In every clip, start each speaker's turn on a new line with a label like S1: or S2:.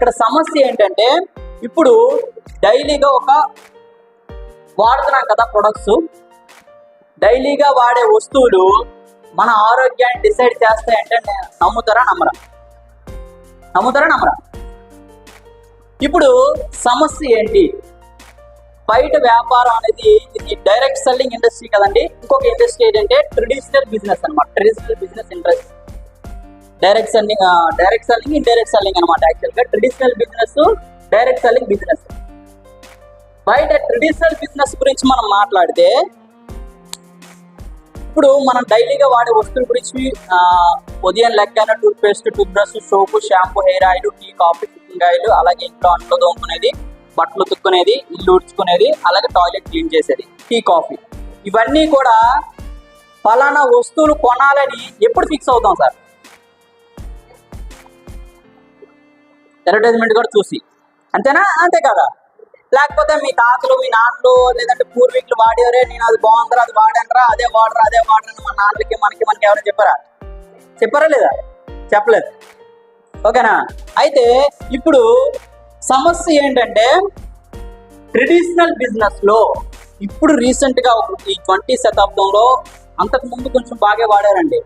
S1: ఇక్కడ సమస్య ఏంటంటే ఇప్పుడు డైలీగా వాడుతున్నాం కదా ప్రొడక్ట్స్, డైలీగా వాడే వస్తువులు మన ఆరోగ్యాన్ని డిసైడ్ చేస్తాయంటే నమ్ముతారా నమ్మరా? ఇప్పుడు సమస్య ఏంటి? బయట వ్యాపారం అనేది ఇది డైరెక్ట్ సెల్లింగ్ ఇండస్ట్రీ కదండి. ఇంకొక ఇండస్ట్రీ ఏంటంటే ట్రెడిషనల్ బిజినెస్ అనమాట. Traditional business industry, direct selling indirect selling అనమాట. యాక్చువల్గా traditional business, direct selling business. బయట ట్రెడిషనల్ బిజినెస్ గురించి మనం మాట్లాడితే ఇప్పుడు మనం డైలీగా వాడే వస్తువుల గురించి ఉదయం లెక్కన toothpaste, toothbrush, soap, shampoo, hair oil, tea, coffee, cooking oil, అలాగే ఇంట్లో అంట్లు తోముకునేది, బట్టలు ఉతుక్కునేది, ఇల్లు ఉడ్చుకునేది, అలాగే టాయిలెట్ క్లీన్ చేసేది, టీ, కాఫీ, ఇవన్నీ కూడా ఫలానా వస్తువులు కొనాలని ఎప్పుడు ఫిక్స్ అవుతాం సార్? అడ్వర్టైజ్మెంట్ కూడా చూసి, అంతేనా? అంతే కదా. లేకపోతే మీ తాతలు, మీ నాన్నలు, లేదంటే పూర్వీకులు వాడారే, నేను అది బాగుందరా, అది వాడానరా, అదే వాడరని మన నాన్నలకి మనకి ఎవరైనా చెప్పారా లేదా? చెప్పలేదు. ఓకేనా? అయితే ఇప్పుడు సమస్య ఏంటంటే ట్రెడిషనల్ బిజినెస్ లో ఇప్పుడు రీసెంట్ గా ఈ 20వ శతాబ్దంలో, అంతకు ముందు కొంచెం బాగా వాడారండి.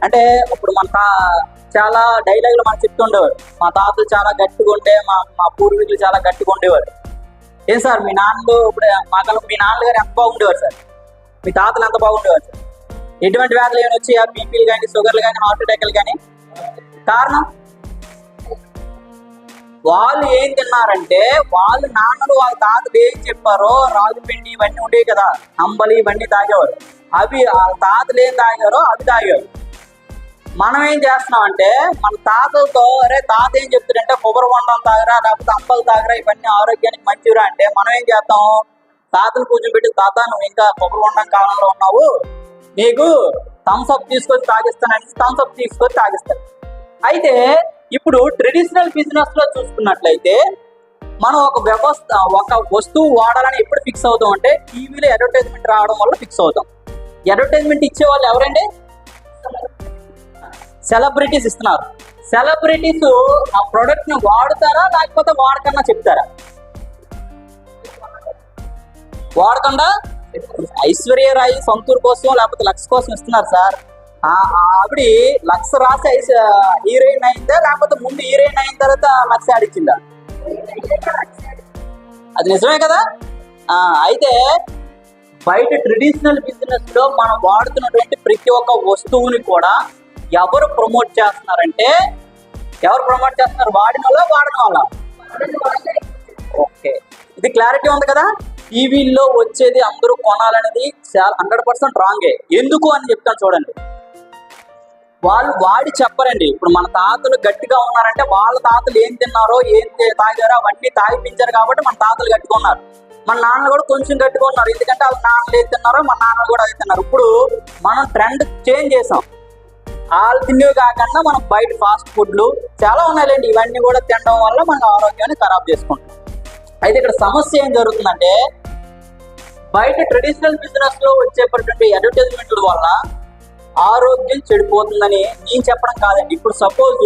S1: అంటే ఇప్పుడు చాలా డైలాగులు మనం చెప్తుండేవారు. మా తాతలు చాలా గట్టిగా ఉంటే, మా పూర్వీకులు చాలా గట్టిగా ఉండేవారు. ఏం సార్ మీ నాన్నలు ఇప్పుడు మీ నాన్నగారు ఎంత బాగుండేవారు సార్? మీ తాతలు ఎంత బాగుండేవారు సార్? ఎటువంటి వ్యాధులు ఏమైనా వచ్చి బీపీలు కానీ, షుగర్లు కానీ, హార్ట్ అటాక్లు కానీ? కారణం వాళ్ళు ఏం తిన్నారంటే, వాళ్ళ నాన్నలు వాళ్ళ తాతలు ఏం చెప్పారో, రాగిపిండి ఇవన్నీ ఉండేవి కదా, అంబలి ఇవన్నీ తాగేవారు. అవి వాళ్ళ తాతలు ఏం తాగారో అవి తాగేవారు. మనం ఏం చేస్తున్నాం అంటే మన తాతలతో, అరే తాత ఏం చెప్తారంటే కొబ్బరి బొండం తాగరా, లేకపోతే అంబలు తాగరా, ఇవన్నీ ఆరోగ్యానికి మంచిరా అంటే మనం ఏం చేస్తాం? తాతను కూర్చోబెట్టి, తాత నువ్వు ఇంకా కొబ్బరి బొండం కాలంలో ఉన్నావు, నీకు థమ్స్అప్ తీసుకొచ్చి తాగిస్తానని థమ్స్అప్ తీసుకొచ్చి తాగిస్తాను. అయితే ఇప్పుడు ట్రెడిషనల్ బిజినెస్ లో చూసుకున్నట్లయితే మనం ఒక వస్తువు వాడాలని ఎప్పుడు ఫిక్స్ అవుతాం అంటే టీవీలో అడ్వర్టైజ్మెంట్ రావడం వల్ల ఫిక్స్ అవుతాం. అడ్వర్టైజ్మెంట్ ఇచ్చే వాళ్ళు ఎవరండి? సెలబ్రిటీస్ ఇస్తున్నారు. సెలబ్రిటీస్ ఆ ప్రోడక్ట్ ని వాడుతారా, లేకపోతే వాడకన్నా చెప్తారా? వాడకుండా ఐశ్వర్య రాయి సొంతూరు కోసం లేకపోతే లక్స్ కోసం ఇస్తున్నారు సార్. ఆవిడ లక్స్ రాసి హీరోయిన్ అయిందా, లేకపోతే ముందు హీరోయిన్ అయిన తర్వాత లక్స్ ఆడిచ్చిందా? అది నిజమే కదా. అయితే బయట ట్రెడిషనల్ బిజినెస్ లో మనం వాడుతున్నటువంటి ప్రతి ఒక్క వస్తువుని కూడా ఎవరు ప్రమోట్ చేస్తున్నారంటే, వాడిన వాళ్ళ? ఓకే, ఇది క్లారిటీ ఉంది కదా. టీవీల్లో వచ్చేది అందరూ కొనాలనేది చాలా 100% రాంగే. ఎందుకు అని చెప్తాను చూడండి. వాళ్ళు వాడి చెప్పరండి. ఇప్పుడు మన తాతలు గట్టిగా ఉన్నారంటే వాళ్ళ తాతలు ఏం తిన్నారో, ఏం తాగారో అవన్నీ తాగిపించారు కాబట్టి మన తాతలు గట్టిగా ఉన్నారు. మన నాన్నలు కూడా కొంచెం గట్టిగా ఉన్నారు, ఎందుకంటే వాళ్ళ నాన్నలు ఏం తిన్నారో మన నాన్నలు కూడా అది తిన్నారు. ఇప్పుడు మనం ట్రెండ్ చేంజ్ చేసాం. వాళ్ళు తినేవి కాకుండా మనం బయట ఫాస్ట్ ఫుడ్లు చాలా ఉన్నాయండి, ఇవన్నీ కూడా తినడం వల్ల మన ఆరోగ్యాన్ని ఖరాబ్ చేసుకుంటాం. అయితే ఇక్కడ సమస్య ఏం జరుగుతుందంటే బయట ట్రెడిషనల్ బిజినెస్ లో వచ్చేటటువంటి అడ్వర్టైజ్మెంట్ల వల్ల ఆరోగ్యం చెడిపోతుందని నేను చెప్పడం కాదండి. ఇప్పుడు సపోజ్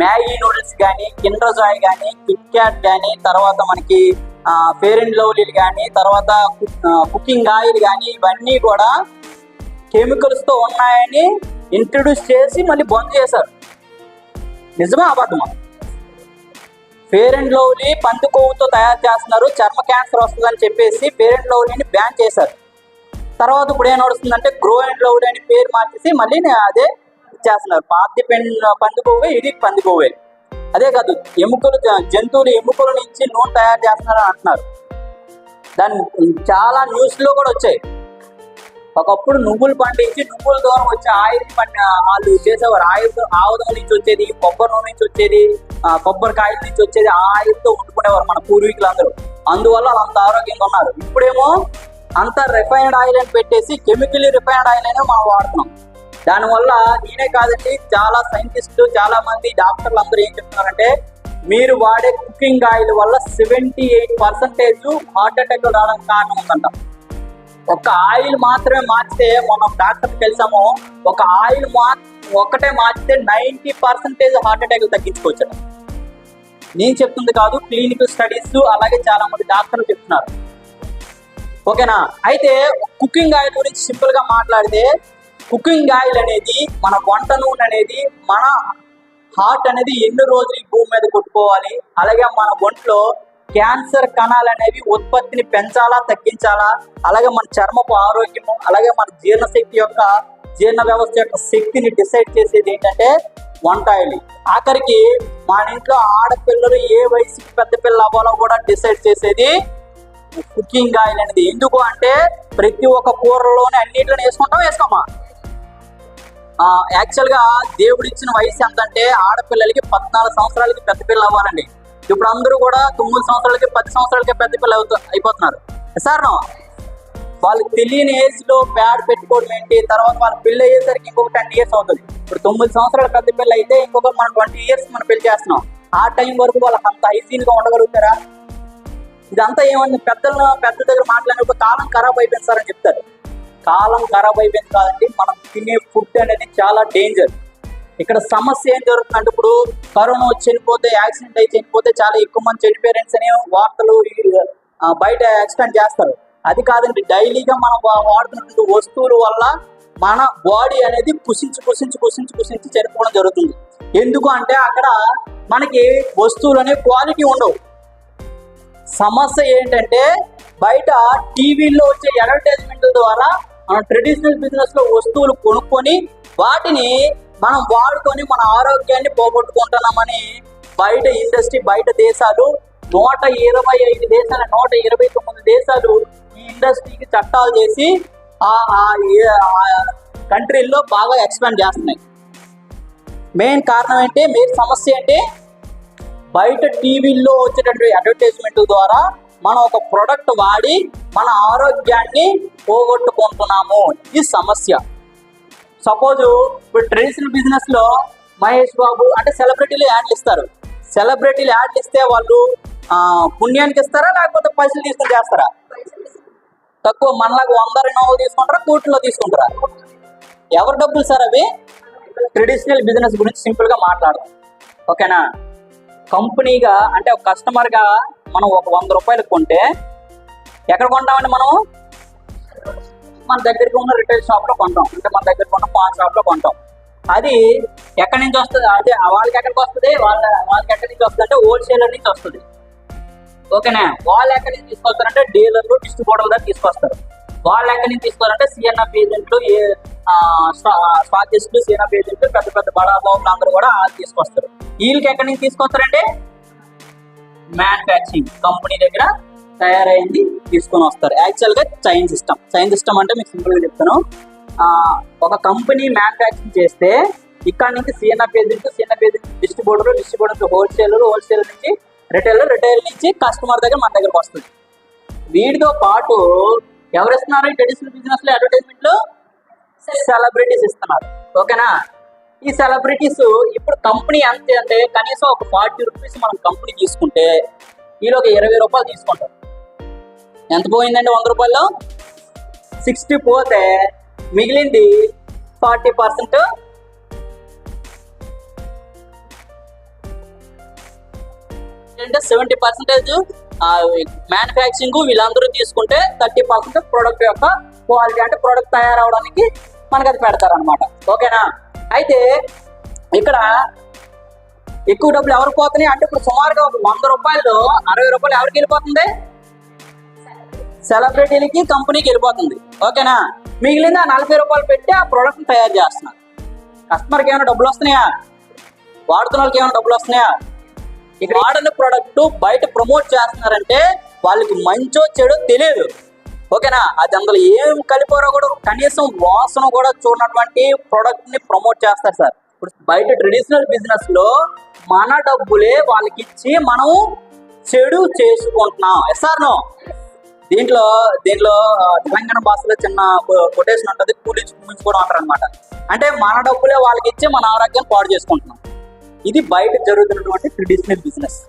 S1: మ్యాగీ నూడిల్స్ కానీ, కిండర్ జాయ్ కానీ, కిట్ క్యాట్ కానీ, తర్వాత మనకి ఫెయిర్ అండ్ లవ్లీలు కానీ, తర్వాత కుకింగ్ ఆయిల్ కానీ, ఇవన్నీ కూడా కెమికల్స్ తో ఉన్నాయని ఇంట్రడ్యూస్ చేసి మళ్ళీ బంద్ చేశారు. నిజమా అబద్ధమా? ఫెయిర్ అండ్ లవ్లీ పంది కొవ్వుతో తయారు చేస్తున్నారు, చర్మ క్యాన్సర్ వస్తుందని చెప్పేసి ఫెయిర్ అండ్ లవ్లీని బ్యాన్ చేశారు. తర్వాత ఇప్పుడు ఏం నడుస్తుందంటే గ్రో అండ్ లవ్లీ అని పేరు మార్చేసి మళ్ళీ అదే చేస్తున్నారు. పాతి పంది కొవ్వే, ఇది పంది కొవ్వే. అదే కాదు, జంతువుల ఎముకల నుంచి నూనె తయారు చేస్తున్నారని అంటున్నారు. దాని చాలా న్యూస్ లో కూడా వచ్చాయి. ఒకప్పుడు నువ్వులు పండించి నువ్వుల ద్వారా వచ్చే ఆయిల్ వాళ్ళు చేసేవారు. ఆయుధం నుంచి వచ్చేది, కొబ్బరి నూనె నుంచి వచ్చేది, కొబ్బరికాయల నుంచి వచ్చేది, ఆ ఆయిల్తో వండుకునేవారు మన పూర్వీకులు అందరూ. అందువల్ల వాళ్ళు అంత ఆరోగ్యంగా ఉన్నారు. ఇప్పుడేమో అంత రిఫైన్డ్ ఆయిల్ అని పెట్టేసి కెమికల్లీ రిఫైన్డ్ ఆయిల్ అనే మనం వాడుతున్నాం. దానివల్ల నేనే కాదండి, చాలా సైంటిస్టులు, చాలా మంది డాక్టర్లు అందరూ ఏం చెప్తున్నారంటే మీరు వాడే కుకింగ్ ఆయిల్ వల్ల 78% హార్ట్ అటాక్ రావడానికి కారణం ఉందంట. ఒక ఆయిల్ మాత్రమే మార్చితే, మనం డాక్టర్ కలిసాము, ఒక ఆయిల్ ఒక్కటే మార్చితే 90% హార్ట్ అటాక్ తగ్గించుకోవచ్చు. నేను చెప్తుంది కాదు, క్లినికల్ స్టడీస్ అలాగే చాలా మంది డాక్టర్లు చెప్తున్నారు. ఓకేనా. అయితే కుకింగ్ ఆయిల్ గురించి సింపుల్ గా మాట్లాడితే, కుకింగ్ ఆయిల్ అనేది మన వంట నూనె అనేది మన హార్ట్ అనేది ఎన్ని రోజులు ఈ భూమి మీద కొట్టుకోవాలి, అలాగే మన ఒంట్లో క్యాన్సర్ కణాలు అనేవి ఉత్పత్తిని పెంచాలా తగ్గించాలా, అలాగే మన చర్మపు ఆరోగ్యము, అలాగే మన జీర్ణ వ్యవస్థ యొక్క శక్తిని డిసైడ్ చేసేది ఏంటంటే వంట ఆయిల్. ఆఖరికి మన ఇంట్లో ఆడపిల్లలు ఏ వయసుకి పెద్ద పిల్ల అవ్వాలో కూడా డిసైడ్ చేసేది కుకింగ్ ఆయిల్ అనేది. ఎందుకు అంటే ప్రతి ఒక్క కూరలోనే అన్నింటిలో వేసుకోమా. యాక్చువల్ గా దేవుడు ఇచ్చిన వయసు ఎంత అంటే ఆడపిల్లలకి 14 సంవత్సరాలకి పెద్ద పిల్ల అవ్వాలండి. ఇప్పుడు అందరూ కూడా 9 సంవత్సరాలకి 10 సంవత్సరాలకి పెద్ద పిల్ల అయిపోతున్నారు సార్. వాళ్ళకి తెలియని ఏజ్ లో ప్యాడ్ పెట్టుకోవడం ఏంటి, తర్వాత వాళ్ళ పెళ్లి అయ్యేసరికి ఇంకొక 10 years అవుతుంది. ఇప్పుడు 9 సంవత్సరాల పెద్ద పిల్ల అయితే ఇంకొక మనం 20 years మనం పెళ్లి చేస్తున్నాం. ఆ టైం వరకు వాళ్ళకి అంత హైజీన్ గా ఉండగలుగుతారా? ఇదంతా ఏమన్నా పెద్ద దగ్గర మాట్లాడినప్పుడు కాలం ఖరాబ్ అయిపోయింది సార్ అని చెప్తారు. కాలం ఖరాబ్ అయిపోయింది కాదండి, మనం తినే ఫుడ్ అనేది చాలా డేంజర్. ఇక్కడ సమస్య ఏం జరుగుతుందంటే, ఇప్పుడు కరోనా వచ్చి చనిపోతే, యాక్సిడెంట్ అయి చనిపోతే చాలా ఎక్కువ మంది చనిపోయారని అనే వార్తలు బయట ఎక్స్టెండ్ చేస్తారు. అది కాదండి, డైలీగా మనం వాడుతున్నటువంటి వస్తువుల వల్ల మన బాడీ అనేది కుసించి చనిపోవడం జరుగుతుంది. ఎందుకు అంటే అక్కడ మనకి వస్తువులు అనే క్వాలిటీ ఉండవు. సమస్య ఏంటంటే బయట టీవీల్లో వచ్చే అడ్వర్టైజ్మెంట్ల ద్వారా మనం ట్రెడిషనల్ బిజినెస్ లో వస్తువులు కొనుక్కొని వాటిని మనం వాడుకొని మన ఆరోగ్యాన్ని పోగొట్టుకుంటున్నామని బయట ఇండస్ట్రీ, బయట దేశాలు 125 దేశాలు 129 దేశాలు ఈ ఇండస్ట్రీకి చట్టాలు చేసి ఆ కంట్రీల్లో బాగా ఎక్స్పాండ్ చేస్తున్నాయి. మెయిన్ కారణం ఏంటి, మెయిన్ సమస్య ఏంటి, బయట టీవీల్లో వచ్చేటటువంటి అడ్వర్టైజ్మెంట్ ద్వారా మనం ఒక ప్రొడక్ట్ వాడి మన ఆరోగ్యాన్ని పోగొట్టుకుంటున్నాము. ఇది సమస్య. సపోజ్ ఇప్పుడు ట్రెడిషనల్ బిజినెస్ లో మహేష్ బాబు అంటే సెలబ్రిటీలు యాడ్లు ఇస్తారు. సెలబ్రిటీలు యాడ్లు ఇస్తే వాళ్ళు పుణ్యానికి ఇస్తారా లేకపోతే పైసలు తీసుకుని చేస్తారా? తక్కువ మనలాగా 100 తీసుకుంటారా, కోట్లో తీసుకుంటారా? ఎవరి డబ్బులు సార్ అవి? ట్రెడిషనల్ బిజినెస్ గురించి సింపుల్ గా మాట్లాడదాం. ఓకేనా. కంపెనీగా అంటే ఒక కస్టమర్ గా మనం ఒక 100 రూపాయలు కొంటే ఎక్కడ కొంటామండి? మనం మన దగ్గరికి ఉన్న రిటైల్ షాప్ లో కొంటాం, అంటే మన దగ్గర ఉన్న పాన్ షాప్ లో కొంటాం. అది ఎక్కడి నుంచి వస్తుంది? అదే వాళ్ళకి ఎక్కడికి వస్తుంది? వాళ్ళకి ఎక్కడి నుంచి వస్తుంది అంటే హోల్సేలర్ నుంచి వస్తుంది. ఓకేనా. వాళ్ళు ఎక్కడి నుంచి తీసుకొస్తారంటే డీలర్లు, డిస్ట్రిబ్యూటర్ల దగ్గర తీసుకొస్తారు. వాళ్ళు ఎక్కడి నుంచి తీసుకోవాలంటే సిఎన్ఎఫ్ ఏజెంట్లు, స్టాకిస్టులు, సిఎన్ఎఫ్ ఏజెంట్లు, పెద్ద పెద్ద బడా బాబులు అందరూ కూడా తీసుకొస్తారు. వీళ్ళకి ఎక్కడి నుంచి తీసుకొస్తారంటే మ్యానుఫ్యాక్చరింగ్ కంపెనీ దగ్గర తయారైంది తీసుకొని వస్తారు. యాక్చువల్ గా చైన్ సిస్టమ్ అంటే మీకు సింపుల్ గా చెప్తాను. ఒక కంపెనీ మ్యానుఫ్యాక్చరింగ్ చేస్తే ఇక్కడ నుంచి సిఎన్ఎఫ్ ఏజెంట్, డిస్ట్రిబ్యూటర్ నుంచి హోల్సేలర్ నుంచి రిటైల్ నుంచి కస్టమర్ దగ్గర మన దగ్గరకు వస్తుంది. వీటితో పాటు ఎవరు ఇస్తున్నారు ఈ ట్రెడిషనల్ బిజినెస్ లో అడ్వర్టైజ్మెంట్ లో? సెలబ్రిటీస్ ఇస్తున్నారు. ఓకేనా. ఈ సెలబ్రిటీస్ ఇప్పుడు కంపెనీ అంతే అంటే కనీసం ఒక 40 రూపీస్ మనం కంపెనీ తీసుకుంటే వీళ్ళు ఒక 20 రూపాయలు తీసుకుంటారు. ఎంత పోయిందండి? 100 రూపాయల్లో 60 పోతే మిగిలింది 40%. అంటే 70% మ్యానుఫ్యాక్చరింగ్ వీళ్ళందరూ తీసుకుంటే 30% ప్రొడక్ట్ యొక్క క్వాలిటీ అంటే ప్రొడక్ట్ తయారవడానికి మనకు అది పెడతారు అనమాట. ఓకేనా. అయితే ఇక్కడ ఎక్కువ డబ్బులు ఎవరు పోతున్నాయి అంటే ఇప్పుడు సుమారుగా 100 రూపాయలు 60 రూపాయలు ఎవరికి వెళ్ళిపోతుంది? సెలబ్రిటీలకి, కంపెనీకి వెళ్ళిపోతుంది. ఓకేనా. మిగిలింది 40 రూపాయలు పెట్టి ఆ ప్రోడక్ట్ తయారు చేస్తున్నారు. కస్టమర్కి ఏమైనా డబ్బులు వస్తున్నాయా? వాడుతున్న వాళ్ళకి ఏమైనా డబ్బులు వస్తున్నాయా? ఇక్కడ వాడిన ప్రోడక్ట్ బయట ప్రమోట్ చేస్తున్నారంటే వాళ్ళకి మంచో చెడో తెలియదు. ఓకేనా. అది అందులో ఏం కలిపారో కూడా కనీసం వాసన కూడా చూడనటువంటి ప్రోడక్ట్ ని ప్రమోట్ చేస్తారు సార్. ఇప్పుడు బయట ట్రెడిషనల్ బిజినెస్ లో మన డబ్బులే వాళ్ళకి ఇచ్చి మనం చెడు చేసుకుంటున్నాం. Sir no. దీంట్లో తెలంగాణ భాషలో చిన్న కొటేషన్ ఉంటుంది, కూలించుకోవడం అంటారు అనమాట. అంటే మన డబ్బులే వాళ్ళకి ఇచ్చి మన ఆరోగ్యాన్ని పాడు చేసుకుంటున్నాం. ఇది బయట జరుగుతున్నటువంటి ట్రెడిషనల్ బిజినెస్.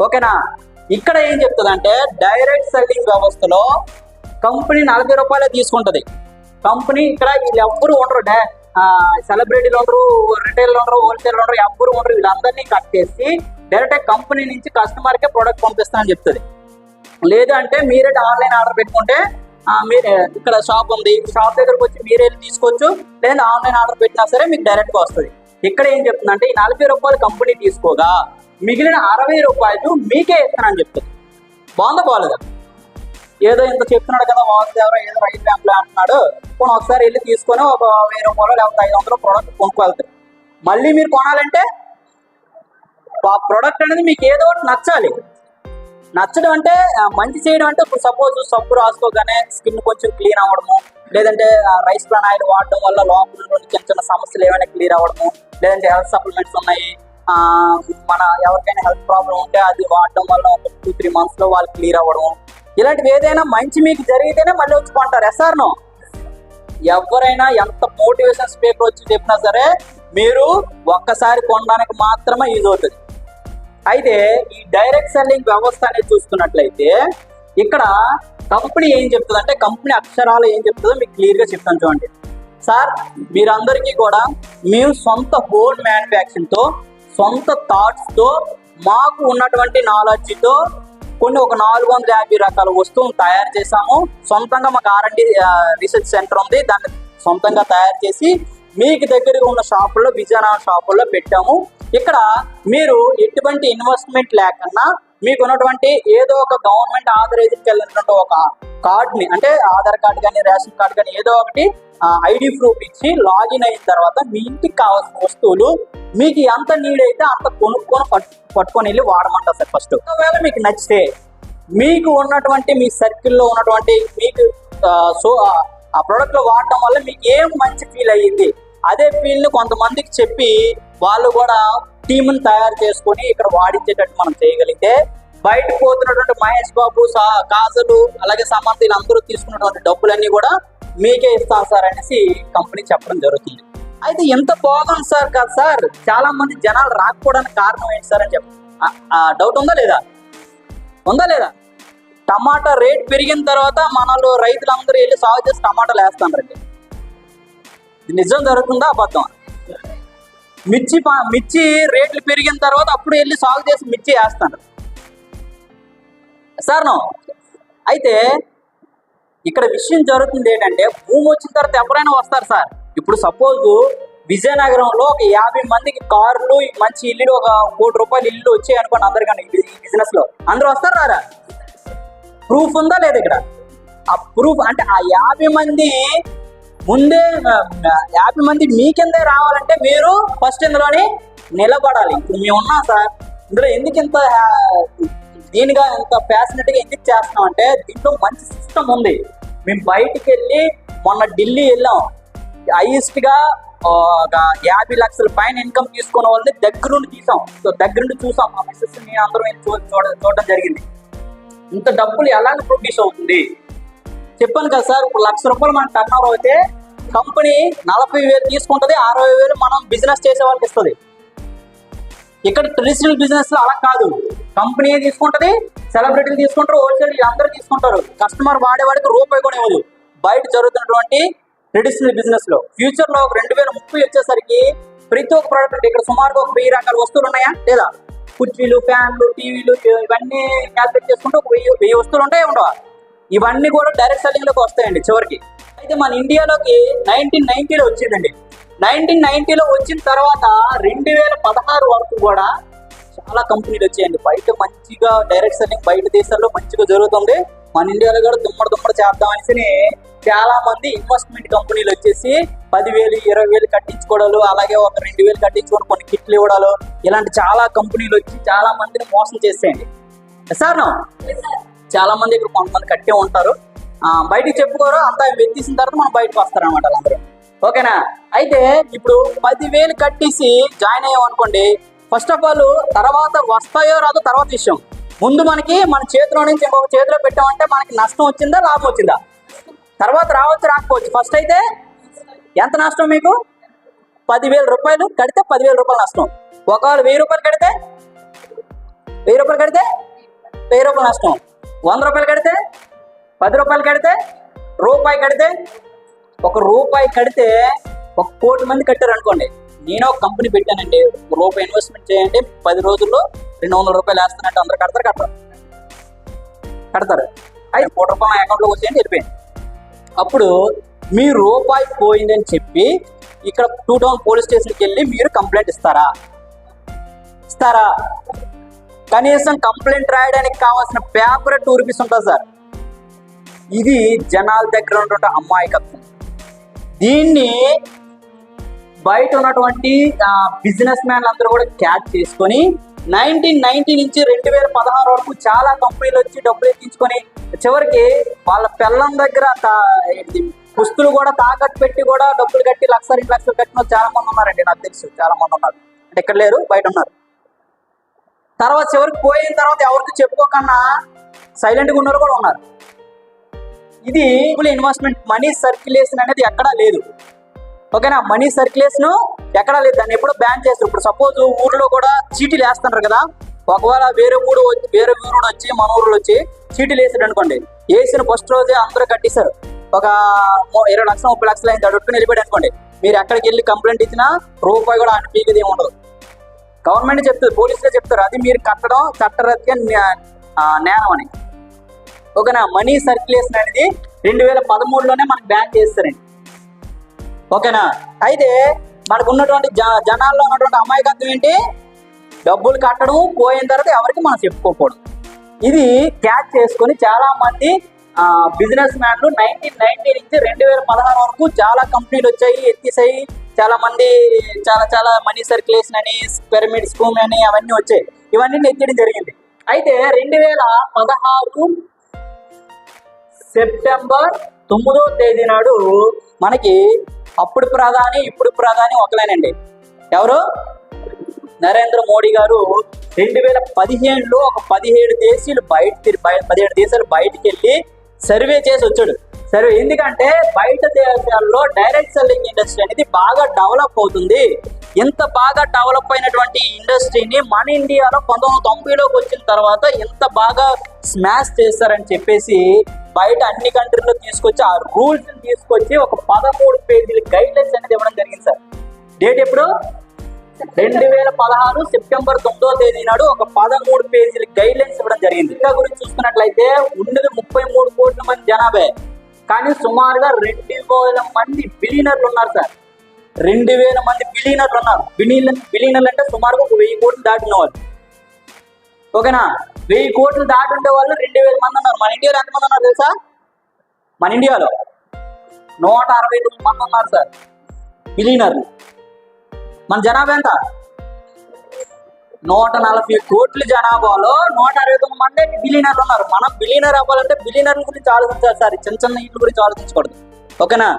S1: ఓకేనా. ఇక్కడ ఏం చెప్తుంది అంటే డైరెక్ట్ సెల్లింగ్ వ్యవస్థలో కంపెనీ 40 రూపాయలే తీసుకుంటది. కంపెనీ ఇక్కడ వీళ్ళు ఎవ్వరు ఉండరు, సెలబ్రిటీలు ఉండరు, రిటైల్ ఉండరు, హోల్సేల్ ఉండరు, ఎవ్వరు ఉండరు. వీళ్ళందరినీ కట్ చేసి డైరెక్ట్ కంపెనీ నుంచి కస్టమర్కే ప్రొడక్ట్ పంపిస్తానని చెప్తుంది. లేదు అంటే మీరే ఆన్లైన్ ఆర్డర్ పెట్టుకుంటే మీరే ఇక్కడ షాప్ ఉంది, షాప్ దగ్గరకు వచ్చి మీరే తీసుకోవచ్చు, లేదా ఆన్లైన్ ఆర్డర్ పెట్టినా సరే మీకు డైరెక్ట్గా వస్తుంది. ఇక్కడ ఏం చెప్తుందంటే ఈ 40 రూపాయలు కంపెనీ తీసుకోగా మిగిలిన 60 రూపాయలు మీకే ఇస్తానని చెప్తుంది. బాగుందా బాగోలేదా? ఏదో ఇంత చెప్తున్నాడు కదా వాసుదేవరా ఏదో రైతు బ్యాంకులో అంటున్నాడు, కొన్ని ఒకసారి వెళ్ళి తీసుకొని ఒక 1000 రూపాయలు లేకపోతే 500 ప్రోడక్ట్ కొనుక్కోగలుగుతారు. మళ్ళీ మీరు కొనాలంటే ఆ ప్రోడక్ట్ అనేది మీకు ఏదో ఒకటి నచ్చాలి. నచ్చడం అంటే మంచి చేయడం అంటే ఇప్పుడు సపోజ్ సబ్బు రాసుకోగానే స్కిన్ కొంచెం క్లీన్ అవ్వడము, లేదంటే రైస్ బ్రాన్ ఆయిల్ వాడడం వల్ల లోపల చిన్న చిన్న సమస్యలు ఏమైనా క్లియర్ అవ్వడము, లేదంటే హెల్త్ సప్లిమెంట్స్ ఉన్నాయి, మన ఎవరికైనా హెల్త్ ప్రాబ్లం ఉంటే అది వాడడం వల్ల ఒక 2-3 months లో వాళ్ళు క్లియర్ అవ్వడం, ఇలాంటివి ఏదైనా మంచి మీకు జరిగితేనే మళ్ళీ వచ్చి కొంటారు. ఎస్ఆర్నో? ఎవరైనా ఎంత మోటివేషన్ స్పీకర్ వచ్చి చెప్పినా సరే మీరు ఒక్కసారి కొనడానికి మాత్రమే యూజ్ అవుతుంది. అయితే ఈ డైరెక్ట్ సెల్లింగ్ వ్యవస్థ అనేది చూసుకున్నట్లయితే ఇక్కడ కంపెనీ ఏం చెప్తుంది అంటే కంపెనీ అక్షరాలు ఏం చెప్తుందో మీకు క్లియర్గా చెప్తాను చూడండి. సార్ మీరందరికీ కూడా మేము సొంత హోల్ మ్యానుఫ్యాక్చరింగ్తో, సొంత థాట్స్తో, మాకు ఉన్నటువంటి నాలెడ్జ్తో కొన్ని ఒక 450 రకాల వస్తువులు తయారు చేసాము. సొంతంగా మాకు R&D రీసెర్చ్ సెంటర్ ఉంది, దాన్ని సొంతంగా తయారు చేసి మీకు దగ్గరగా ఉన్న షాపుల్లో, విజయనగరం షాపుల్లో పెట్టాము. ఇక్కడ మీరు ఎటువంటి ఇన్వెస్ట్మెంట్ లేకన్నా మీకు ఉన్నటువంటి ఏదో ఒక గవర్నమెంట్ ఆథరైజ్కి వెళ్ళినటువంటి ఒక కార్డ్ని, అంటే ఆధార్ కార్డు కానీ రేషన్ కార్డు కానీ ఏదో ఒకటి ఐడి ప్రూఫ్ ఇచ్చి లాగిన్ అయిన తర్వాత మీ ఇంటికి కావాల్సిన వస్తువులు మీకు ఎంత నీడ్ అయితే అంత కొనుక్కొని పట్టుకొని వెళ్ళి వాడమంటారు సార్. ఫస్ట్ ఒకవేళ మీకు నచ్చితే మీకు ఉన్నటువంటి మీ సర్కిల్లో ఉన్నటువంటి మీకు ఆ ప్రోడక్ట్ లో వాడటం వల్ల మీకు ఏం మంచి ఫీల్ అయ్యింది, అదే ఫీల్ ని కొంతమందికి చెప్పి వాళ్ళు కూడా టీంని తయారు చేసుకొని ఇక్కడ వాడించేటట్టు మనం చేయగలిగితే బయట పోతున్నటువంటి మహేష్ బాబు, కాజలు, అలాగే సమంత వీళ్ళందరూ తీసుకున్నటువంటి డబ్బులన్నీ కూడా మీకే ఇస్తాం సార్ అనేసి కంపెనీ చెప్పడం జరుగుతుంది. అయితే ఎంత బాగుంది సార్ కాదు సార్, చాలా మంది జనాలు రాకపోవడానికి కారణం ఏంటి సార్ అని చెప్పి డౌట్ ఉందా లేదా? ఉందా లేదా? టమాటా రేట్ పెరిగిన తర్వాత మనలో రైతులందరూ వెళ్ళి సాగు చేసి టమాటాలు వేస్తారండి. నిజం జరుగుతుందా అబద్ధం? మిర్చి రేట్లు పెరిగిన తర్వాత అప్పుడు వెళ్ళి సాగు చేసి మిర్చి వేస్తాను సార్. అయితే ఇక్కడ విషయం జరుగుతుంది ఏంటంటే భూమి వచ్చిన తర్వాత ఎవరైనా వస్తారు సార్. ఇప్పుడు సపోజ్ విజయనగరంలో ఒక 50 మందికి కార్లు, మంచి ఇల్లు, ఒక 1 కోటి రూపాయలు ఇల్లు వచ్చాయి అనుకోండి అందరికన్నా ఈ బిజినెస్ లో, అందరూ వస్తారు రారా? ప్రూఫ్ ఉందా లేదా ఇక్కడ? ఆ ప్రూఫ్ అంటే ఆ 50 మంది ముందే 50 మంది మీ కిందే రావాలంటే మీరు ఫస్ట్ ఇందులోని నిలబడాలి. ఇప్పుడు మేము ఉన్నాం సార్, ఇందులో ఎందుకు ఇంత దీనిగా ఎంత ప్యాషనెట్గా ఎందుకు చేస్తున్నాం అంటే దీంట్లో మంచి సిస్టమ్ ఉంది. మేము బయటికి వెళ్ళి మొన్న ఢిల్లీ వెళ్ళాం, హైయెస్ట్ గా ఒక 50 లక్షల పైన ఇన్కమ్ తీసుకున్న వాళ్ళని దగ్గరుండి తీసాం. సో దగ్గరుండి చూసాం, మా మిస్సెస్ నేను అందరం చూడడం జరిగింది. ఇంత డబ్బులు ఎలాగ ప్రొడ్యూస్ అవుతుంది చెప్పాను కదా సార్. ఇప్పుడు 1,00,000 రూపాయలు మన టర్న్ ఓవర్ అయితే కంపెనీ 40,000 తీసుకుంటుంది, 60,000 మనం బిజినెస్ చేసే వాళ్ళకి ఇస్తుంది. ఇక్కడ ట్రెడిషనల్ బిజినెస్ లో అలా కాదు, కంపెనీ తీసుకుంటది, సెలబ్రిటీలు తీసుకుంటారు, హోల్సేల్ అందరూ తీసుకుంటారు, కస్టమర్ వాడేవాడికి రూపాయి కూడా ఇవ్వదు. బయట జరుగుతున్నటువంటి ట్రెడిషనల్ బిజినెస్ లో ఫ్యూచర్ లో 2030 వచ్చేసరికి ప్రతి ఒక్క ప్రోడక్ట్ ఇక్కడ సుమారుగా ఒక 1000 రకాల వస్తువులు ఉన్నాయా లేదా? కుర్చీలు, ఫ్యాన్లు, టీవీలు ఇవన్నీ క్యాల్కులేట్ చేసుకుంటే ఒక 1000 వస్తువులు ఉంటాయి ఉండవా? ఇవన్నీ కూడా డైరెక్ట్ సెల్లింగ్ లోకి వస్తాయండి చివరికి. అయితే మన ఇండియాలోకి 1990లో వచ్చిందండి. 1990లో వచ్చిన తర్వాత 2016 వరకు కూడా చాలా కంపెనీలు వచ్చాయండి. బయట మంచిగా డైరెక్ట్ సెల్లింగ్ బయట దేశాల్లో మంచిగా జరుగుతుంది. మన ఇండియాలో కూడా దుమ్మడి చేద్దాం అనేసి చాలా మంది ఇన్వెస్ట్మెంట్ కంపెనీలు వచ్చేసి 10,000, 20,000 కట్టించుకోవడాలు, అలాగే ఒక 2,000 కట్టించుకొని కొన్ని కిట్లు ఇవ్వడాలు, ఇలాంటి చాలా కంపెనీలు వచ్చి చాలా మందిని మోసం చేసేయండి సార్. చాలా మంది ఇక్కడ కొంతమంది కట్టే ఉంటారు, బయటికి చెప్పుకోరు, అంతా వెత్తేసిన తర్వాత మనం బయటకు వస్తారనమాట అందరూ. ఓకేనా? అయితే ఇప్పుడు 10,000 కట్టేసి జాయిన్ అయ్యాం అనుకోండి, ఫస్ట్ ఆఫ్ ఆల్ తర్వాత వస్తాయో రాదో తర్వాత విషయం. ముందు మనకి మన చేతిలో నుంచి ఇంకొక చేతిలో పెట్టామంటే మనకి నష్టం వచ్చిందా లాభం వచ్చిందా? తర్వాత రావచ్చు రాకపోవచ్చు. ఫస్ట్ అయితే ఎంత నష్టం మీకు? 10,000 రూపాయలు కడితే 10,000 రూపాయలు నష్టం. ఒకవేళ 1,000 రూపాయలు కడితే 1,000 రూపాయలు కడితే 1,000 రూపాయలు నష్టం. 100 రూపాయలు కడితే 10 రూపాయలు కడితే రూపాయి కడితే ₹1 కడితే 1 కోటి మంది కట్టారు అనుకోండి. నేను ఒక కంపెనీ పెట్టానండి, ₹1 ఇన్వెస్ట్మెంట్ చేయండి 10 రోజుల్లో 200 రూపాయలు వేస్తున్నట్టు అందరు కడతారు. అయితే ₹1 అకౌంట్లోకి వచ్చేయండి, వెళ్ళిపోయింది. అప్పుడు మీ రూపాయి పోయిందని చెప్పి ఇక్కడ 2 టౌన్ పోలీస్ స్టేషన్కి వెళ్ళి మీరు కంప్లైంట్ ఇస్తారా? కనీసం కంప్లైంట్ రాయడానికి కావాల్సిన పేపర్ ₹2 ఉంటుంది సార్. ఇది జనాల దగ్గర ఉన్నటువంటి అమాయకత్వం. దీన్ని బయట ఉన్నటువంటి బిజినెస్ మ్యాన్లు అందరూ కూడా క్యాచ్ చేసుకొని 1990 నుంచి 2016 వరకు చాలా కంపెనీలు వచ్చి డబ్బులు ఎత్తించుకొని చివరికి వాళ్ళ పిల్లం దగ్గర పుస్తులు కూడా తాకట్టు పెట్టి కూడా డబ్బులు కట్టి 1,00,000 2 లక్షలు కట్టిన చాలా మంది ఉన్నారండి. నాకు తెలుసు చాలా మంది ఉన్నారు. అంటే ఇక్కడ లేరు, బయట ఉన్నారు. తర్వాత చివరికి పోయిన తర్వాత ఎవరికి చెప్పుకోకన్నా సైలెంట్గా ఉన్నారు కూడా ఉన్నారు. ఇది ఇన్వెస్ట్మెంట్ మనీ సర్క్యులేషన్ అనేది ఎక్కడా లేదు. ఓకేనా? మనీ సర్క్యులేషన్ ఎక్కడా లేదు. దాన్ని ఎప్పుడో బ్యాన్ చేస్తారు. ఇప్పుడు సపోజ్ ఊర్లో కూడా చీటీలు వేస్తున్నారు కదా, ఒకవేళ వేరే ఊరు వచ్చి మన ఊర్లో వచ్చి చీటీలు వేసాడు అనుకోండి, వేసిన ఫస్ట్ రోజే అందరూ కట్టేశారు. ఒక 20 లక్షలు 30 లక్షలు అయింది అడుగుని వెళ్ళిపోయాడు అనుకోండి, మీరు ఎక్కడికి వెళ్ళి కంప్లైంట్ ఇచ్చినా రూపాయి కూడా ఆయన పీకేది ఏమి ఉండదు. గవర్నమెంట్ చెప్తుంది, పోలీసులే చెప్తారు, అది మీరు కట్టడం చట్టరీత్యా నేరం అని. ఓకేనా? మనీ సర్క్యులేషన్ అనేది 2013లోనే మనకు బ్యాన్ చేస్తారండి. ఓకేనా? అయితే మనకు ఉన్నటువంటి జనాల్లో ఉన్నటువంటి అమాయకత్వం ఏంటి? డబ్బులు కట్టడం, పోయిన తర్వాత ఎవరికి మనం చెప్పుకోకూడదు. ఇది క్యాచ్ చేసుకొని చాలా మంది బిజినెస్ మ్యాన్లు 1990 నుంచి 2016 వరకు చాలా కంపెనీలు వచ్చాయి, ఎత్తిసాయి. చాలా మంది చాలా మనీ సర్క్యులేషన్ అని, పిరమిడ్ స్కీమ్ అని అవన్నీ వచ్చాయి. ఇవన్నీ ఎత్తడం జరిగింది. అయితే 2016 సెప్టెంబర్ 9వ తేదీ నాడు మనకి అప్పుడు ప్రధాని ఇప్పుడు ప్రధాని ఒకలేనండి. ఎవరు? నరేంద్ర మోడీ గారు 2015లో ఒక 17 దేశాలు బయటికి వెళ్ళి సర్వే చేసి వచ్చాడు. సర్వే ఎందుకంటే బయట దేశాల్లో డైరెక్ట్ సెల్లింగ్ ఇండస్ట్రీ అనేది బాగా డెవలప్ అవుతుంది. ఇంత బాగా డెవలప్ అయినటువంటి ఇండస్ట్రీని మన ఇండియాలో 1990లోకి వచ్చిన తర్వాత ఎంత బాగా స్మాష్ చేస్తారని చెప్పేసి బయట అన్ని కంట్రీలో తీసుకొచ్చి ఆ రూల్స్ తీసుకొచ్చి ఒక 13 పేజీల గైడ్ లైన్స్ అనేది ఇవ్వడం జరిగింది సార్. డేట్ ఎప్పుడు? 2016 సెప్టెంబర్ 9వ తేదీ నాడు ఒక 13 పేజీల గైడ్ లైన్స్ ఇవ్వడం జరిగింది. ఇంకా గురించి చూసుకున్నట్లయితే ఉన్నది 33 కోట్ల మంది జనాభా, కానీ సుమారుగా 2,000 మంది బిలియనర్లు ఉన్నారు సార్. 2,000 మంది బిలియనర్లు ఉన్నారు. బిలియనర్లు అంటే సుమారుగా 1,000 కోట్లు దాటిన వాళ్ళు. ఓకేనా? 1,000 కోట్లు దాటి ఉండే వాళ్ళు 2,000 మంది ఉన్నారు. మన ఇండియాలో ఎంతమంది ఉన్నారు తెలుసా? మన ఇండియాలో 169 మంది ఉన్నారు సార్ బిలియనర్లు. మన జనాభా ఎంత? 140 కోట్ల జనాభాలో 169 మంది బిలియనర్లు ఉన్నారు. మనం బిలియనర్ అవ్వాలంటే బిలియనర్ల గురించి ఆలోచించాలి సార్, చిన్న ఇంటి గురించి ఆలోచించకూడదు. ఓకేనా?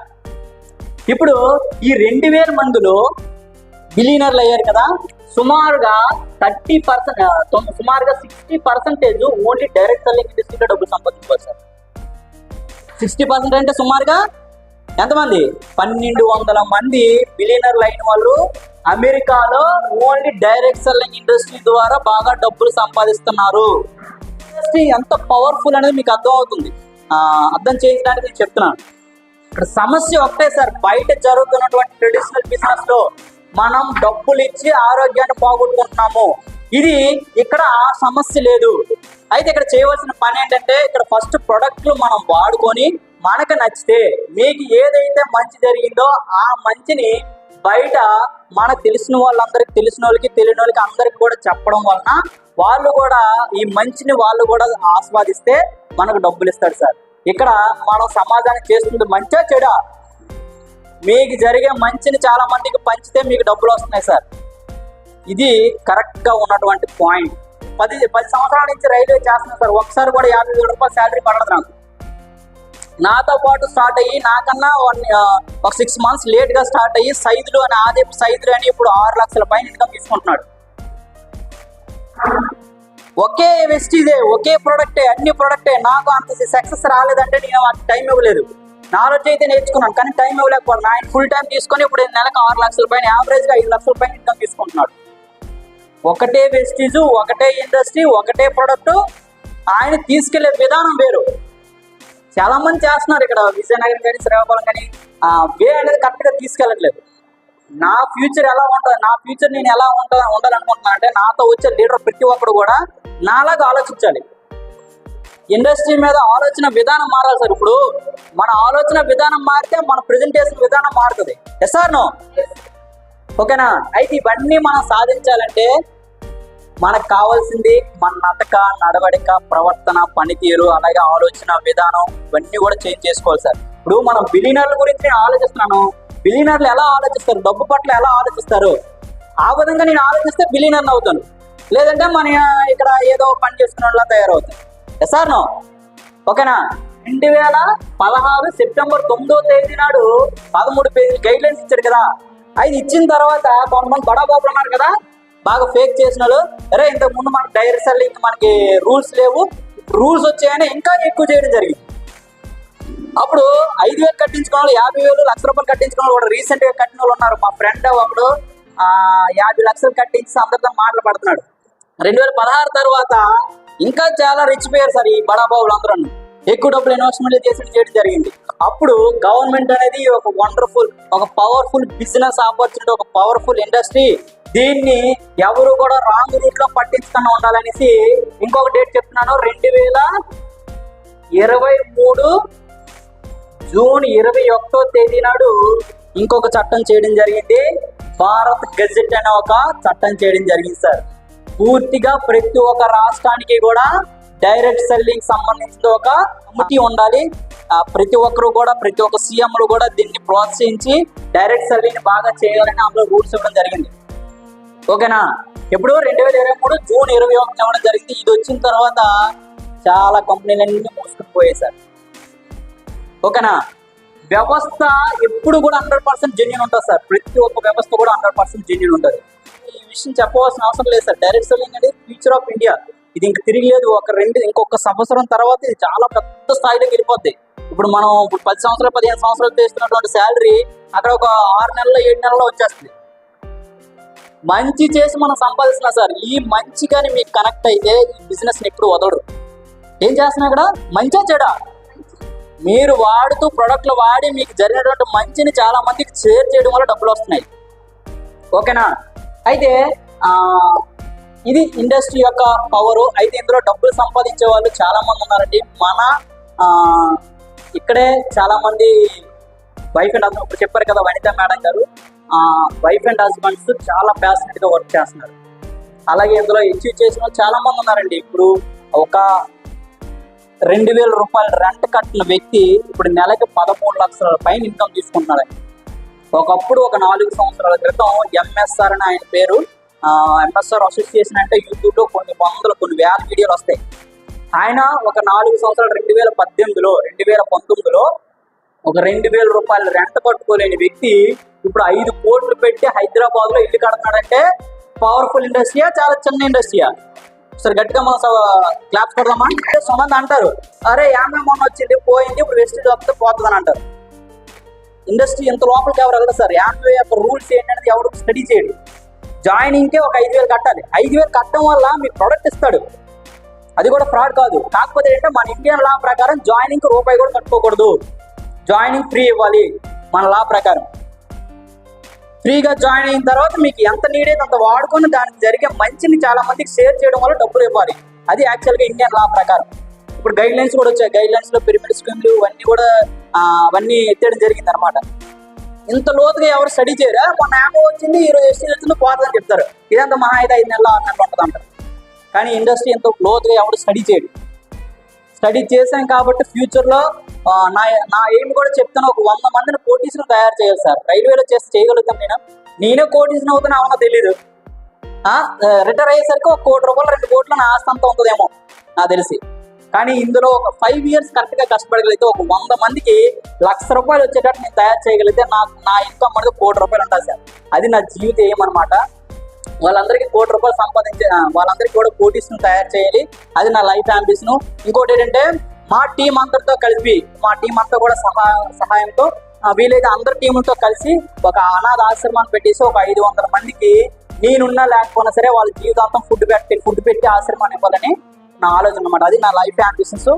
S1: ఇప్పుడు ఈ 2,000 మందిలో బిలియనర్లు అయ్యారు కదా, సుమారుగా 30%, సుమారుగా 60% ఓన్లీ డైరెక్ట్ సెల్లింగ్ ఇండస్ట్రీలో డబ్బులు సంపాదించుకోవాలి సార్. 60% అంటే సుమారుగా ఎంతమంది? 1,200 మంది బిలియనర్లు అయిన వాళ్ళు అమెరికాలో ఓన్లీ డైరెక్ట్ సెల్లింగ్ ఇండస్ట్రీ ద్వారా బాగా డబ్బులు సంపాదిస్తున్నారు. ఇండస్ట్రీ ఎంత పవర్ఫుల్ అనేది మీకు అర్థం అవుతుంది. అర్థం చేయించడానికి నేను చెప్తున్నాను. ఇక్కడ సమస్య ఒకటే సార్, బయట జరుగుతున్నటువంటి ట్రెడిషనల్ బిజినెస్ లో మనం డబ్బులు ఇచ్చి ఆరోగ్యాన్ని పోగొట్టుకుంటున్నాము. ఇది ఇక్కడ ఆ సమస్య లేదు. అయితే ఇక్కడ చేయవలసిన పని ఏంటంటే, ఇక్కడ ఫస్ట్ ప్రొడక్ట్లు మనం వాడుకొని మనకు నచ్చితే, మీకు ఏదైతే మంచి జరిగిందో ఆ మంచిని బయట మనకు తెలిసిన వాళ్ళందరికి, తెలిసిన వాళ్ళకి, తెలియని వాళ్ళకి అందరికి కూడా చెప్పడం వలన వాళ్ళు కూడా ఈ మంచిని వాళ్ళు కూడా ఆస్వాదిస్తే మనకు డబ్బులు ఇస్తారు సార్. ఇక్కడ మనం సమాజానికి చేస్తుంది మంచా చెడా? మీకు జరిగే మంచిని చాలా మందికి పంచితే మీకు డబ్బులు వస్తున్నాయి సార్. ఇది కరెక్ట్ గా ఉన్నటువంటి పాయింట్. 10 సంవత్సరాల నుంచి రైల్వే చేస్తున్నాను సార్. ఒకసారి కూడా 50,000 రూపాయలు శాలరీ పడదు నాకు. నాతో పాటు స్టార్ట్ అయ్యి నాకన్నా ఒక 6 months లేట్ గా స్టార్ట్ అయ్యి సైదులు అని ఆదేపు సైదులు అని ఇప్పుడు 6 లక్షల పైన ఇన్కమ్ తీసుకుంటున్నాడు. ఒకే వెస్టీజే, ఒకే ప్రొడక్టే, అన్ని ప్రొడక్టే. నాకు అంత సక్సెస్ రాలేదంటే నేను టైం ఇవ్వలేదు. నాలెడ్జ్ అయితే నేర్చుకున్నాను, కానీ టైం ఇవ్వలేకపోయాను. ఆయన ఫుల్ టైం తీసుకొని ఇప్పుడు నెలకు 6 లక్షల పైన, యావరేజ్ గా 5 లక్షల పైన ఇన్కమ్ తీసుకుంటున్నాడు. ఒకటే వెస్టీజ్, ఒకటే ఇండస్ట్రీ, ఒకటే ప్రొడక్ట్. ఆయన తీసుకెళ్లే విధానం వేరు. చాలా మంది చేస్తున్నారు ఇక్కడ విజయనగరం కానీ శ్రీకాకుళం కానీ వే అనేది కరెక్ట్ గా తీసుకెళ్ళట్లేదు. నా ఫ్యూచర్ ఎలా ఉంటుంది, నా ఫ్యూచర్ నేను ఎలా ఉండాలనుకుంటున్నాను అంటే నాతో వచ్చే లీడర్ ప్రతి ఒక్కరు కూడా నాలాగా ఆలోచించాలి. ఇండస్ట్రీ మీద ఆలోచన విధానం మారాలి సార్. ఇప్పుడు మన ఆలోచన విధానం మారితే మన ప్రెజెంటేషన్ విధానం మారుతుంది. Yes or no? ఓకేనా? అయితే ఇవన్నీ మనం సాధించాలంటే మనకు కావాల్సింది మన నడక, నడవడిక, ప్రవర్తన, పనితీరు, అలాగే ఆలోచన విధానం ఇవన్నీ కూడా చేంజ్ చేసుకోవాలి సార్. ఇప్పుడు మనం బిలియనర్ల గురించి నేను ఆలోచిస్తున్నాను. బిలియనర్లు ఎలా ఆలోచిస్తారు, డబ్బు పట్ల ఎలా ఆలోచిస్తారు, ఆ విధంగా నేను ఆలోచిస్తే బిలియనర్ అవుతాను. లేదంటే మన ఇక్కడ ఏదో పని చేసుకునే వాళ్ళ తయారవుతాను. Yes or no? ఓకేనా? 2016 సెప్టెంబర్ 9వ తేదీ నాడు 13 పేజీలు గైడ్ లైన్స్ ఇచ్చాడు కదా. అది ఇచ్చిన తర్వాత కొంతమంది బడాబాబులు ఉన్నారు కదా, బాగా ఫేక్ చేసిన వాళ్ళు, అరే ఇంతకు ముందు మనకి డైరెక్ట్ సెల్లింగ్ మనకి రూల్స్ లేవు, రూల్స్ వచ్చాయని ఇంకా ఎక్కువ చేయడం జరిగింది. అప్పుడు 5,000 కట్టించుకున్న వాళ్ళు 50,000, ₹1,00,000 కట్టించుకున్న వాళ్ళు కూడా రీసెంట్ గా కట్టిన వాళ్ళు ఉన్నారు. మా ఫ్రెండ్ ఒకడు 50 లక్షలు కట్టించి అందరితో మాటలు పడుతున్నాడు. 2016 తర్వాత ఇంకా చాలా రిచ్ పోయారు సార్ ఈ బడాబాబులు అందరూ. ఎక్కువ డబ్బులు ఇన్వెస్ట్మెంట్ చేయడం జరిగింది. అప్పుడు గవర్నమెంట్ అనేది ఒక వండర్ఫుల్, ఒక పవర్ఫుల్ బిజినెస్ ఆపర్చునిటీ, ఒక పవర్ఫుల్ ఇండస్ట్రీ, దీన్ని ఎవరు కూడా రాంగ్ రూట్ లో పట్టించకుండా ఉండాలనేసి ఇంకొక డేట్ చెప్తున్నాను, 2023 జూన్ 21వ తేదీ నాడు ఇంకొక చట్టం చేయడం జరిగింది. భారత్ గెజెట్ అనే ఒక చట్టం చేయడం జరిగింది సార్. పూర్తిగా ప్రతి ఒక్క రాష్ట్రానికి కూడా డైరెక్ట్ సెల్లింగ్ సంబంధించిన ఒక కమిటీ ఉండాలి. ప్రతి ఒక్కరు కూడా, ప్రతి ఒక్క సీఎంలు కూడా దీన్ని ప్రోత్సహించి డైరెక్ట్ సెల్లింగ్ బాగా చేయాలని అందులో రూల్స్ ఇవ్వడం జరిగింది. ఓకేనా? ఇప్పుడు 2023 జూన్ 21 ఇవ్వడం జరిగింది. ఇది వచ్చిన తర్వాత చాలా కంపెనీలన్నీ మూసుకుని పోయాయి సార్. ఓకేనా? వ్యవస్థ ఎప్పుడు కూడా 100% జెన్యూన్ ఉంటుంది సార్. ప్రతి ఒక్క వ్యవస్థ కూడా 100% జెన్యూన్ ఉంటుంది. ఈ విషయం చెప్పవలసిన అవసరం లేదు సార్. డైరెక్ట్ సెల్లింగ్ అనేది ఫ్యూచర్ ఆఫ్ ఇండియా. ఇది ఇంక తిరిగిలేదు. ఇంకొక సంవత్సరం తర్వాత ఇది చాలా పెద్ద స్థాయిలోకి వెళ్ళిపోద్ది. ఇప్పుడు మనం 10 సంవత్సరాలు 15 సంవత్సరాలు చేస్తున్నటువంటి శాలరీ అక్కడ ఒక 6 నెలల్లో 7 నెలల్లో వచ్చేస్తుంది. మంచి చేసి మనం సంపాదిస్తున్నా సార్. ఈ మంచి కానీ మీకు కనెక్ట్ అయితే ఈ బిజినెస్ ని ఎప్పుడు వదలరు. ఏం చేస్తున్నా ఇక్కడ మంచిగా చెడా మీరు వాడుతూ ప్రొడక్ట్లు వాడి మీకు జరిగినటువంటి మంచిని చాలా మందికి షేర్ చేయడం వల్ల డబ్బులు వస్తున్నాయి. ఓకేనా? అయితే ఇది ఇండస్ట్రీ యొక్క పవరు. అయితే ఇందులో డబ్బులు సంపాదించే వాళ్ళు చాలా మంది ఉన్నారండి. మన ఇక్కడే చాలా మంది వైఫ్ అండ్ హస్బెండ్, ఇప్పుడు చెప్పారు కదా వనిత మేడం గారు, వైఫ్ అండ్ హస్బెండ్స్ చాలా ప్యాషనెట్ గా వర్క్ చేస్తున్నారు. అలాగే ఇందులో అచీవ్ చేసిన వాళ్ళు చాలా మంది ఉన్నారండి. ఇప్పుడు ఒక 2,000 రూపాయలు రెంట్ కట్టిన వ్యక్తి ఇప్పుడు నెలకి 13 లక్షల పైన ఇన్కమ్ తీసుకుంటున్నాడు. ఒకప్పుడు ఒక 4 సంవత్సరాల క్రితం ఎంఎస్ఆర్ అని ఆయన పేరు, ఎంఎస్ఆర్ అసోసియేషన్ అంటే యూట్యూబ్ లో కొన్ని వేల వీడియోలు వస్తాయి. ఆయన ఒక 4 సంవత్సరాలు 2018లో 2019లో ఒక 2,000 రూపాయలు రెంట్ కట్టుకోలేని వ్యక్తి ఇప్పుడు 5 కోట్లు పెట్టి హైదరాబాద్ లో ఇల్లు కడుతున్నాడంటే పవర్ఫుల్ ఇండస్ట్రీయా, చాలా చిన్న ఇండస్ట్రీయా? సరే గట్టిగా మనం క్లాప్స్ కొడదామా? సొంత అంటారు, అరే యామే మొన్న వచ్చింది పోయింది, ఇప్పుడు వెస్ట్ జాబ్తో పోతుంది అని అంటారు. ఇండస్ట్రీ ఎంత లోపలికి ఎవరు వెళ్ళదు సార్. యామే యొక్క రూల్స్ ఏంటనేది ఎవరు స్టడీ చేయడు. జాయినింగ్కే ఒక 5,000 కట్టాలి. 5,000 కట్టడం వల్ల మీకు ప్రొడక్ట్ ఇస్తాడు. అది కూడా ఫ్రాడ్ కాదు. కాకపోతే ఏంటంటే మన ఇండియన్ లా ప్రకారం జాయినింగ్ రూపాయి కూడా కట్టుకోకూడదు. జాయినింగ్ ఫ్రీ ఇవ్వాలి మన లా ప్రకారం. ఫ్రీగా జాయిన్ అయిన తర్వాత మీకు ఎంత నీడైతే అంత వాడుకొని దానికి జరిగే మంచిని చాలా మందికి షేర్ చేయడం వల్ల డబ్బులు ఇవ్వాలి. అది యాక్చువల్గా ఇండియన్ లా ప్రకారం. ఇప్పుడు గైడ్ లైన్స్ కూడా వచ్చాయి. గైడ్ లైన్స్ లో పిరమిడ్ స్కీమ్లు ఇవన్నీ కూడా అవన్నీ ఎత్తేయడం జరిగింది అనమాట. ఇంత లోతుగా ఎవరు స్టడీ చేయరా? మొన్న యాప్ వచ్చింది, ఈరోజు ఎస్టీ వచ్చింది పోతుందని చెప్తారు. ఇదంతా మహా అయితే 5 నెలలు 6 నెలలు ఉంటుంది అంటారు. కానీ ఇండస్ట్రీ ఎంతో లోతుగా ఎవరు స్టడీ చేయడు. స్టడీ చేశాం కాబట్టి ఫ్యూచర్లో నా ఎయిమ్ కూడా చెప్తాను, ఒక 100 మందిని కోటీసులు తయారు చేయాలి సార్. రైల్వేలో చేయగలుగుతాం. నేనే కోటీసులు అవుతాను అవునో తెలీదు. రిటైర్ అయ్యేసరికి ఒక ₹1 కోటి 2 కోట్ల నా ఆస్తి అంతా ఉంటుందేమో నాకు తెలిసి. కానీ ఇందులో ఒక 5 years కరెక్ట్గా కష్టపడగలిగితే ఒక 100 మందికి ₹1,00,000 వచ్చేటట్టు నేను తయారు చేయగలిగితే నా ఇన్కమ్ అనేది ₹1 కోటి ఉంటుంది సార్. అది నా జీవిత ఎయిమ్ అనమాట. వాళ్ళందరికీ ₹1 కోటి సంపాదించే వాళ్ళందరికీ కూడా కోటీసులు తయారు చేయాలి. అది నా లైఫ్ అంబిషన్. ఇంకోటి ఏంటంటే మా టీం అందరితో కలిపి, మా టీం అంతా కూడా సహాయంతో వీలైతే అందరి టీములతో కలిసి ఒక అనాథ ఆశ్రమాన్ని పెట్టేసి ఒక 500 మందికి నేనున్నా లేకపోయినా సరే వాళ్ళ జీవితాంతం ఫుడ్ పెట్టి ఆశ్రమాన్ని ఇవ్వాలని నా ఆలోచన అనమాట. అది నా లైఫ్ అంబిషన్స్.